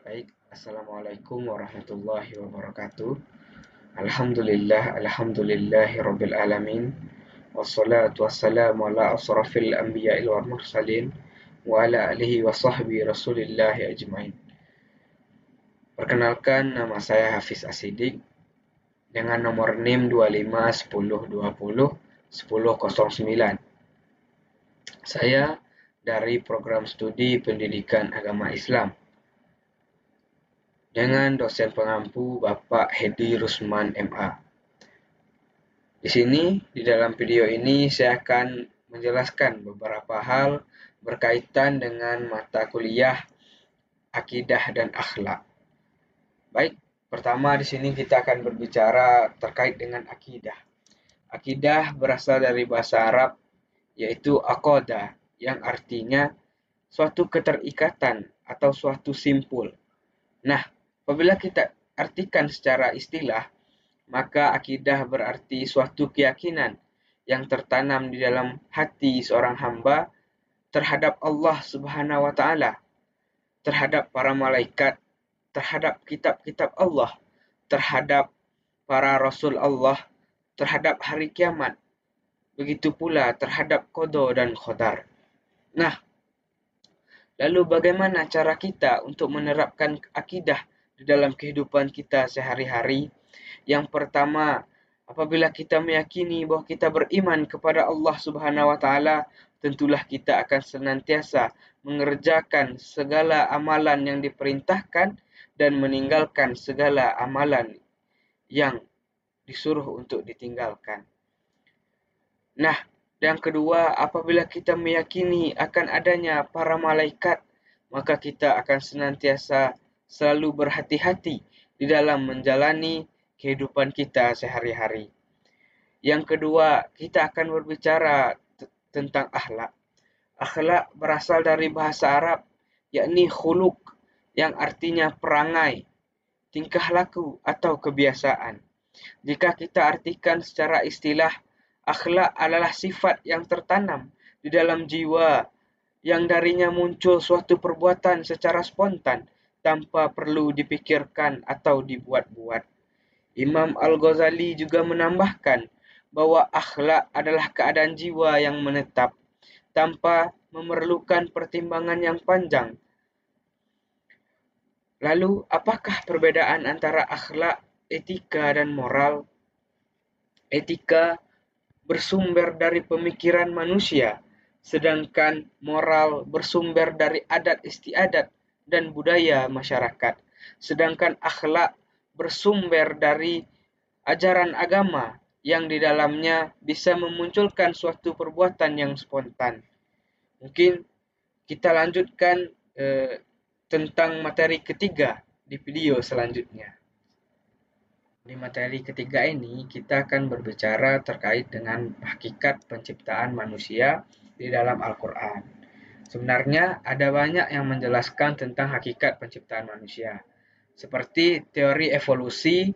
Baik, Assalamualaikum warahmatullahi wabarakatuh. Alhamdulillahi rabbil alamin. Wassalatu wassalamu ala asrafil anbiya'i wal mursalin wa ala alihi wa sahbihi rasulillahi ajmain. Perkenalkan, nama saya Hafiz Asidik dengan nomor NIM 2510201009. Saya dari program studi Pendidikan Agama Islam dengan dosen pengampu Bapak Hedi Rusman MA. Di sini, di dalam video ini saya akan menjelaskan beberapa hal berkaitan dengan mata kuliah akidah dan akhlak. Baik, pertama di sini kita akan berbicara terkait dengan akidah. Akidah berasal dari bahasa Arab yaitu aqoda yang artinya suatu keterikatan atau suatu simpul. Nah, apabila kita artikan secara istilah, maka akidah berarti suatu keyakinan yang tertanam di dalam hati seorang hamba terhadap Allah Subhanahu wa taala, terhadap para malaikat, terhadap kitab-kitab Allah, terhadap para rasul Allah, terhadap hari kiamat. Begitu pula terhadap qada dan qadar. Nah, lalu bagaimana cara kita untuk menerapkan akidah di dalam kehidupan kita sehari-hari? Yang pertama, apabila kita meyakini bahwa kita beriman kepada Allah Subhanahu wa taala, tentulah kita akan senantiasa mengerjakan segala amalan yang diperintahkan dan meninggalkan segala amalan yang disuruh untuk ditinggalkan. Nah, yang kedua, apabila kita meyakini akan adanya para malaikat, maka kita akan senantiasa selalu berhati-hati di dalam menjalani kehidupan kita sehari-hari. Yang kedua, kita akan berbicara tentang akhlak. Akhlak berasal dari bahasa Arab, yakni khuluq, yang artinya perangai, tingkah laku atau kebiasaan. Jika kita artikan secara istilah, akhlak adalah sifat yang tertanam di dalam jiwa yang darinya muncul suatu perbuatan secara spontan tanpa perlu dipikirkan atau dibuat-buat. Imam Al-Ghazali juga menambahkan bahwa akhlak adalah keadaan jiwa yang menetap tanpa memerlukan pertimbangan yang panjang. Lalu, apakah perbedaan antara akhlak, etika, dan moral? Etika bersumber dari pemikiran manusia, sedangkan moral bersumber dari adat istiadat dan budaya masyarakat. Sedangkan akhlak bersumber dari ajaran agama yang di dalamnya bisa memunculkan suatu perbuatan yang spontan. Mungkin kita lanjutkan tentang materi ketiga di video selanjutnya. Di materi ketiga ini, kita akan berbicara terkait dengan hakikat penciptaan manusia di dalam Al-Quran. Sebenarnya ada banyak yang menjelaskan tentang hakikat penciptaan manusia. Seperti teori evolusi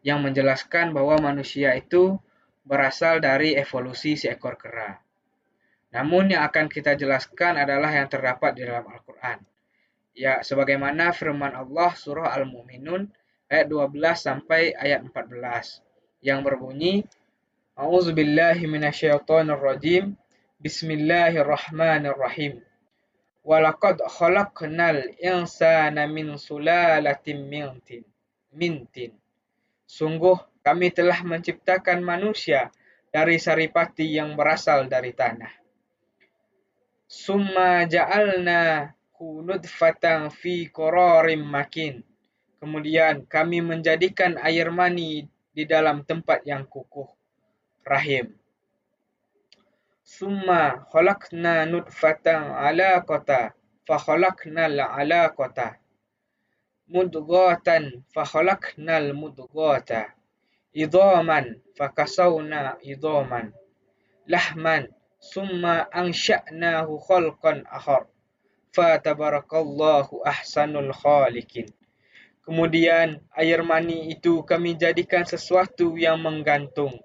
yang menjelaskan bahwa manusia itu berasal dari evolusi seekor kera. Namun yang akan kita jelaskan adalah yang terdapat di dalam Al-Quran. Ya, sebagaimana firman Allah surah Al-Mu'minun ayat 12 sampai ayat 14 yang berbunyi, A'udzubillahi minasyaitonirrajim. Bismillahirrahmanirrahim. Walaqad khalaqnal insana min sulalatin mintin. Sungguh kami telah menciptakan manusia dari saripati yang berasal dari tanah. Summa ja'alna nutfatan fi qararim makin. Kemudian kami menjadikan air mani di dalam tempat yang kukuh, rahim. Summa khalaqna nutfatan alaqata fa khalaqnal alaqata mudghatan fa khalaqnal mudghata idhaman fa kasawna idhaman lahman summa ansha'nahu khalqan akhar. Fatabarakallahu ahsanul khaliqin. Kemudian air mani itu kami jadikan sesuatu yang menggantung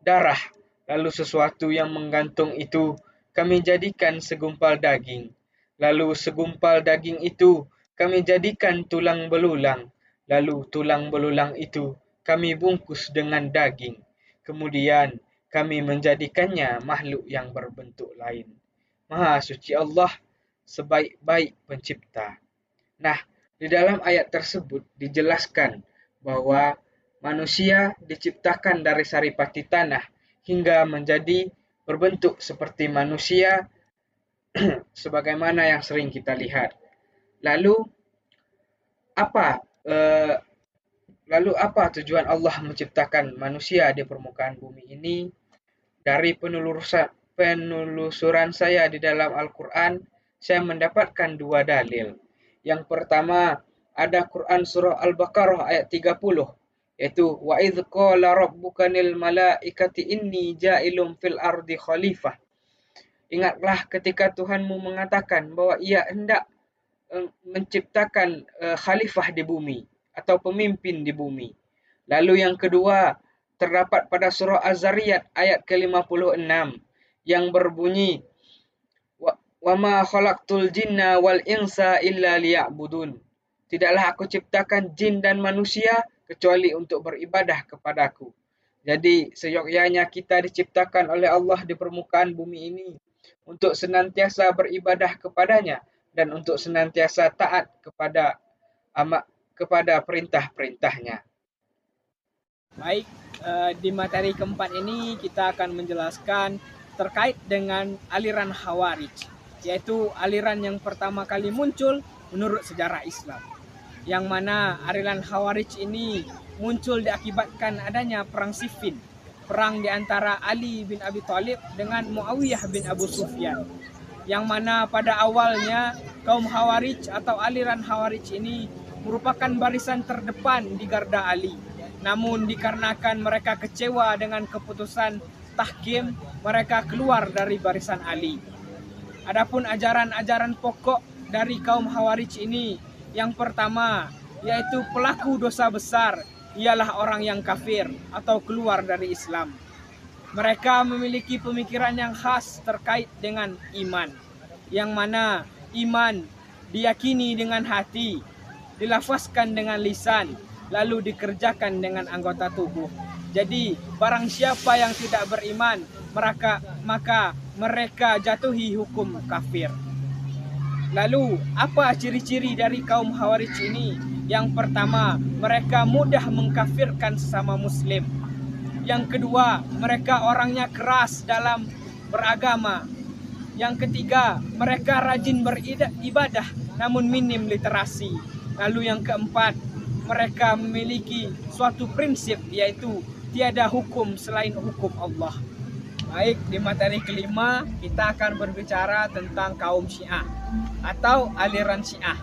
darah. Lalu sesuatu yang menggantung itu kami jadikan segumpal daging. Lalu segumpal daging itu kami jadikan tulang belulang, lalu tulang belulang itu kami bungkus dengan daging. Kemudian kami menjadikannya makhluk yang berbentuk lain. Maha suci Allah, sebaik-baik pencipta. Nah, di dalam ayat tersebut dijelaskan bahwa manusia diciptakan dari saripati tanah hingga menjadi berbentuk seperti manusia sebagaimana yang sering kita lihat. Lalu apa eh, lalu apa tujuan Allah menciptakan manusia di permukaan bumi ini? Dari penelusuran saya di dalam Al-Quran, saya mendapatkan dua dalil. Yang pertama, ada Quran surah Al-Baqarah ayat 30, yaitu wa idz qala rabbuka lil malaikati inni ja'ilun fil ardi khalifah. Ingatlah ketika Tuhanmu mengatakan bahwa ia hendak menciptakan khalifah di bumi atau pemimpin di bumi. Lalu yang kedua, terdapat pada surah Az-Zariyat ayat ke-56 yang berbunyi wa ma khalaqtul jinna wal insa illa liya'budun. Tidaklah aku ciptakan jin dan manusia kecuali untuk beribadah kepadaku. Jadi seyogyanya kita diciptakan oleh Allah di permukaan bumi ini untuk senantiasa beribadah kepadanya dan untuk senantiasa taat kepada perintah-perintahnya. Baik, di materi keempat ini kita akan menjelaskan terkait dengan aliran Khawarij, yaitu aliran yang pertama kali muncul menurut sejarah Islam. Yang mana aliran Khawarij ini muncul diakibatkan adanya perang Siffin, perang di antara Ali bin Abi Thalib dengan Muawiyah bin Abu Sufyan. Yang mana pada awalnya kaum Khawarij atau aliran Khawarij ini merupakan barisan terdepan di garda Ali. Namun dikarenakan mereka kecewa dengan keputusan tahkim, mereka keluar dari barisan Ali. Adapun ajaran-ajaran pokok dari kaum Khawarij ini, yang pertama yaitu pelaku dosa besar ialah orang yang kafir atau keluar dari Islam. Mereka memiliki pemikiran yang khas terkait dengan iman, yang mana iman diyakini dengan hati, dilafazkan dengan lisan, lalu dikerjakan dengan anggota tubuh. Jadi barang siapa yang tidak beriman, maka mereka jatuhi hukum kafir. Lalu apa ciri-ciri dari kaum Khawarij ini? Yang pertama, mereka mudah mengkafirkan sesama muslim. Yang kedua, mereka orangnya keras dalam beragama. Yang ketiga, mereka rajin beribadah namun minim literasi. Lalu yang keempat, mereka memiliki suatu prinsip, yaitu tiada hukum selain hukum Allah. Baik, di materi kelima kita akan berbicara tentang kaum Syiah atau aliran Syiah.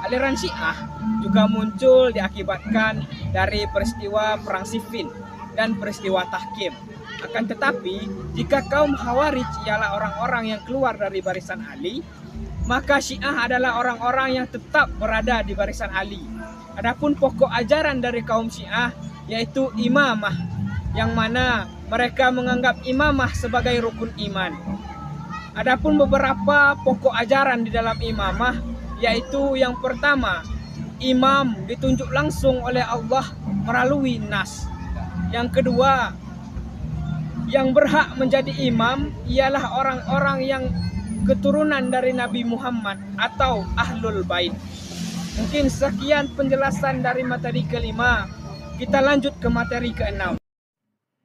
Aliran Syiah juga muncul diakibatkan dari peristiwa perang Siffin dan peristiwa tahkim. Akan tetapi, jika kaum Khawarij ialah orang-orang yang keluar dari barisan Ali, maka Syiah adalah orang-orang yang tetap berada di barisan Ali. Adapun pokok ajaran dari kaum Syiah yaitu imamah, yang mana mereka menganggap imamah sebagai rukun iman. Adapun beberapa pokok ajaran di dalam imamah yaitu yang pertama, imam ditunjuk langsung oleh Allah melalui nas. Yang kedua, yang berhak menjadi imam ialah orang-orang yang keturunan dari Nabi Muhammad atau Ahlul Bait. Mungkin sekian penjelasan dari materi kelima. Kita lanjut ke materi keenam.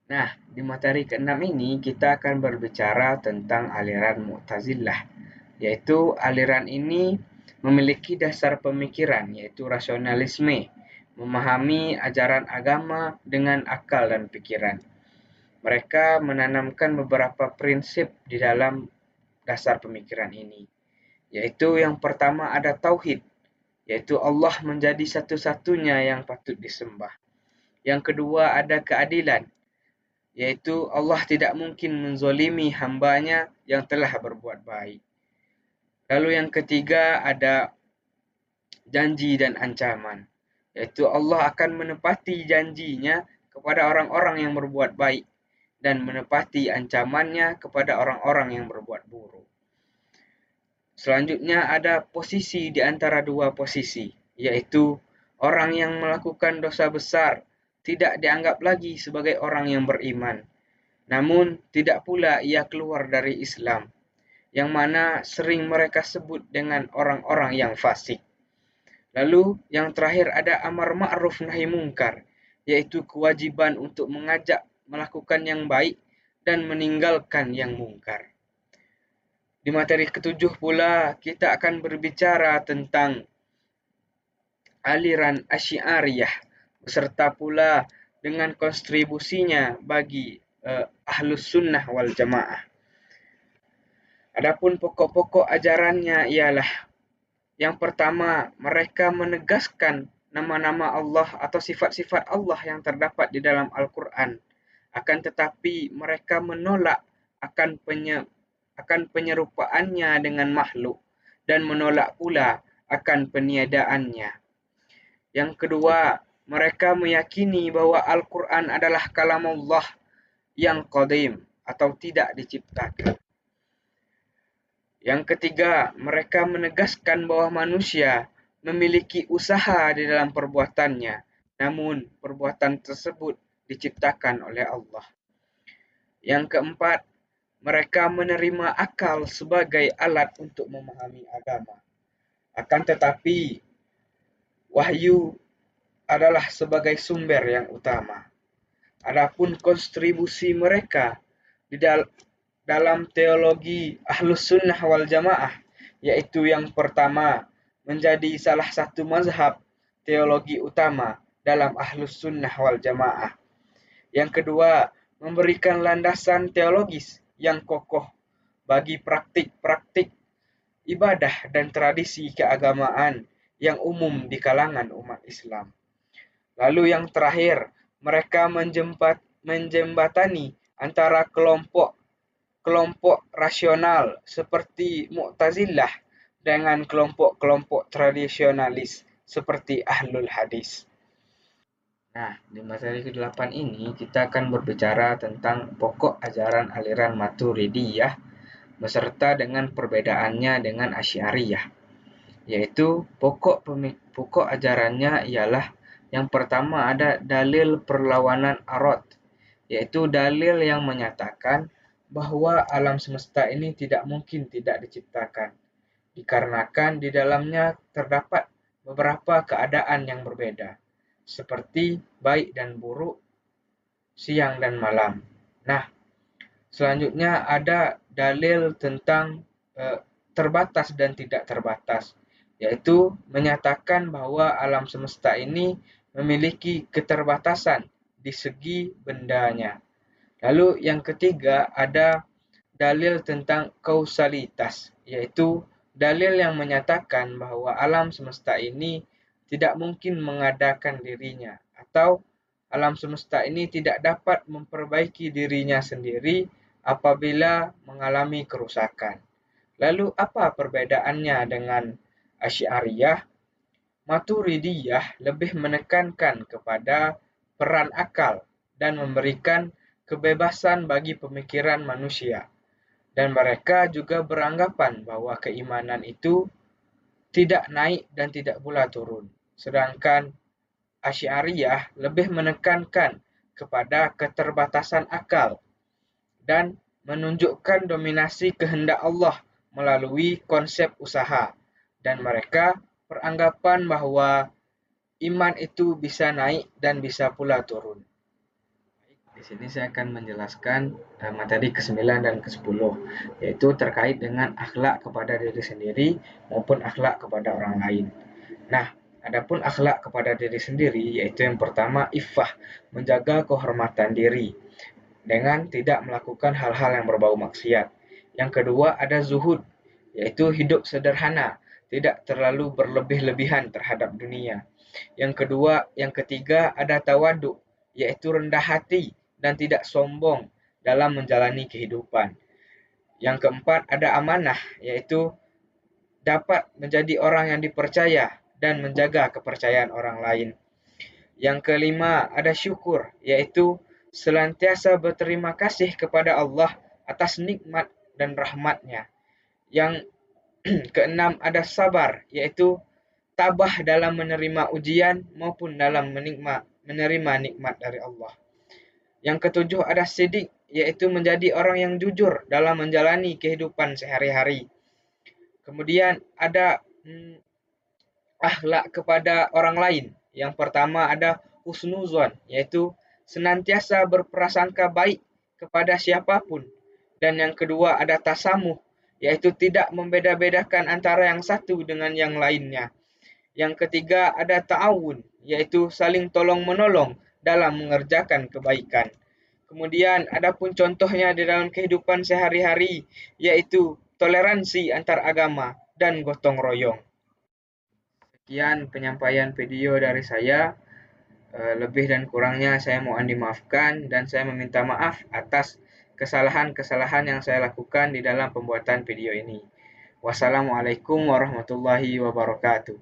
Nah, di materi keenam ini kita akan berbicara tentang aliran Mu'tazilah, yaitu aliran ini memiliki dasar pemikiran, yaitu rasionalisme, memahami ajaran agama dengan akal dan pikiran. Mereka menanamkan beberapa prinsip di dalam dasar pemikiran ini, yaitu yang pertama ada tauhid, yaitu Allah menjadi satu-satunya yang patut disembah. Yang kedua ada keadilan, yaitu Allah tidak mungkin menzolimi hambanya yang telah berbuat baik. Lalu yang ketiga ada janji dan ancaman, yaitu Allah akan menepati janjinya kepada orang-orang yang berbuat baik dan menepati ancamannya kepada orang-orang yang berbuat buruk. Selanjutnya ada posisi di antara dua posisi, yaitu orang yang melakukan dosa besar tidak dianggap lagi sebagai orang yang beriman. Namun tidak pula ia keluar dari Islam, yang mana sering mereka sebut dengan orang-orang yang fasik. Lalu yang terakhir ada amar ma'ruf nahi mungkar, yaitu kewajiban untuk mengajak melakukan yang baik dan meninggalkan yang mungkar. Di materi ketujuh pula kita akan berbicara tentang aliran Asy'ariyah beserta pula dengan kontribusinya bagi Ahlus Sunnah wal Jamaah. Adapun pokok-pokok ajarannya ialah yang pertama, mereka menegaskan nama-nama Allah atau sifat-sifat Allah yang terdapat di dalam Al-Quran. Akan tetapi mereka menolak akan penyerupaannya dengan makhluk dan menolak pula akan peniadaannya. Yang kedua, mereka meyakini bahwa Al-Quran adalah kalam Allah yang qadim atau tidak diciptakan. Yang ketiga, mereka menegaskan bahwa manusia memiliki usaha di dalam perbuatannya, namun perbuatan tersebut diciptakan oleh Allah. Yang keempat, mereka menerima akal sebagai alat untuk memahami agama. Akan tetapi, wahyu adalah sebagai sumber yang utama. Adapun kontribusi mereka di dalam teologi Ahlus Sunnah wal Jamaah, yaitu yang pertama, menjadi salah satu mazhab teologi utama dalam Ahlus Sunnah wal Jamaah. Yang kedua, memberikan landasan teologis yang kokoh bagi praktik-praktik ibadah dan tradisi keagamaan yang umum di kalangan umat Islam. Lalu yang terakhir, mereka menjembatani antara kelompok rasional seperti Mu'tazilah dengan kelompok-kelompok tradisionalis seperti Ahlul Hadis. Nah, di materi ke-8 ini kita akan berbicara tentang pokok ajaran aliran Maturidiyah beserta dengan perbedaannya dengan Asy'ariyah. Yaitu pokok ajarannya ialah yang pertama ada dalil perlawanan arad, yaitu dalil yang menyatakan bahwa alam semesta ini tidak mungkin tidak diciptakan, dikarenakan di dalamnya terdapat beberapa keadaan yang berbeda, seperti baik dan buruk, siang dan malam. Nah, selanjutnya ada dalil tentang terbatas dan tidak terbatas, yaitu menyatakan bahwa alam semesta ini memiliki keterbatasan di segi bendanya. Lalu yang ketiga ada dalil tentang kausalitas, yaitu dalil yang menyatakan bahwa alam semesta ini tidak mungkin mengadakan dirinya atau alam semesta ini tidak dapat memperbaiki dirinya sendiri apabila mengalami kerusakan. Lalu apa perbedaannya dengan Asy'ariyah? Maturidiyah lebih menekankan kepada peran akal dan memberikan kebebasan bagi pemikiran manusia. Dan mereka juga beranggapan bahwa keimanan itu tidak naik dan tidak pula turun. Sedangkan Asy'ariyah lebih menekankan kepada keterbatasan akal dan menunjukkan dominasi kehendak Allah melalui konsep usaha. Dan mereka beranggapan bahwa iman itu bisa naik dan bisa pula turun. Di sini saya akan menjelaskan materi ke-9 dan ke-10, yaitu terkait dengan akhlak kepada diri sendiri maupun akhlak kepada orang lain. Nah, adapun akhlak kepada diri sendiri, yaitu yang pertama iffah, menjaga kehormatan diri dengan tidak melakukan hal-hal yang berbau maksiat. Yang kedua ada zuhud, yaitu hidup sederhana, tidak terlalu berlebih-lebihan terhadap dunia. Yang ketiga ada tawadu, yaitu rendah hati dan tidak sombong dalam menjalani kehidupan. Yang keempat ada amanah, yaitu dapat menjadi orang yang dipercaya dan menjaga kepercayaan orang lain. Yang kelima ada syukur, yaitu senantiasa berterima kasih kepada Allah atas nikmat dan rahmat-Nya. Yang Keenam, ada sabar, yaitu tabah dalam menerima ujian maupun dalam menerima nikmat dari Allah. Yang ketujuh, ada sidik, yaitu menjadi orang yang jujur dalam menjalani kehidupan sehari-hari. Kemudian ada akhlak kepada orang lain. Yang pertama ada husnuzon, yaitu senantiasa berprasangka baik kepada siapapun. Dan yang kedua ada tasamuh, yaitu tidak membeda-bedakan antara yang satu dengan yang lainnya. Yang ketiga ada ta'awun, yaitu saling tolong-menolong dalam mengerjakan kebaikan. Kemudian ada pun contohnya di dalam kehidupan sehari-hari, yaitu toleransi antar agama dan gotong royong. Sekian penyampaian video dari saya. Lebih dan kurangnya saya mohon dimaafkan dan saya meminta maaf atas kesalahan-kesalahan yang saya lakukan di dalam pembuatan video ini. Wassalamualaikum warahmatullahi wabarakatuh.